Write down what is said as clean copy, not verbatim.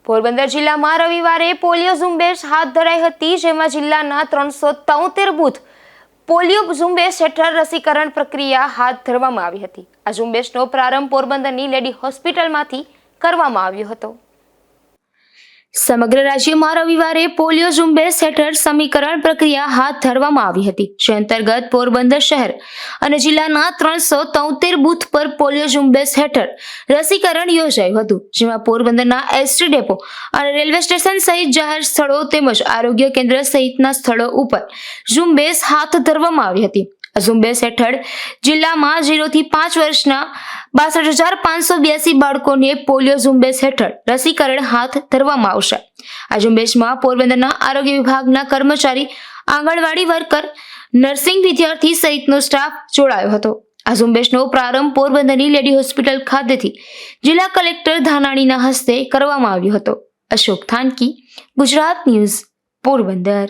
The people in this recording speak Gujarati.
પોરબંદર જિલ્લામાં રવિવારે પોલિયો ઝુંબેશ હાથ ધરાઈ હતી, જેમાં જિલ્લાના 373 બૂથ પોલિયો ઝુંબેશ હેઠળ રસીકરણ પ્રક્રિયા હાથ ધરવામાં આવી હતી. આ ઝુંબેશનો પ્રારંભ પોરબંદરની લેડી હોસ્પિટલમાંથી કરવામાં આવ્યો હતો. સમગ્ર રાજ્યમાં રવિવારે પોલિયો ઝુંબેશ હેઠળ સમીકરણ પ્રક્રિયા હાથ ધરવામાં આવી હતી, જે અંતર્ગત પોરબંદર શહેર અને જિલ્લાના 373 બૂથ પર પોલિયો ઝુંબેશ હેઠળ રસીકરણ યોજાયું હતું, જેમાં પોરબંદરના એસટી ડેપો અને રેલવે સ્ટેશન સહિત જાહેર સ્થળો તેમજ આરોગ્ય કેન્દ્ર સહિતના સ્થળો ઉપર ઝુંબેશ હાથ ધરવામાં આવી હતી. આ ઝુંબેશ હેઠળ જિલ્લામાં 0 થી 5 વર્ષના 62,582 બાળકોને પોલિયો ઝુંબેશ હેઠળ રસીકરણ હાથ ધરવામાં આવશે. આ ઝુંબેશમાં પોરબંદરના આરોગ્ય વિભાગના કર્મચારી, આંગણવાડી વર્કર, નર્સિંગ વિદ્યાર્થી સહિતનો સ્ટાફ જોડાયો હતો. આ ઝુંબેશનો પ્રારંભ પોરબંદરની લેડી હોસ્પિટલ ખાતેથી જિલ્લા કલેક્ટર ધાનાણીના હસ્તે કરવામાં આવ્યો હતો. અશોક થાનકી, ગુજરાત ન્યૂઝ, પોરબંદર.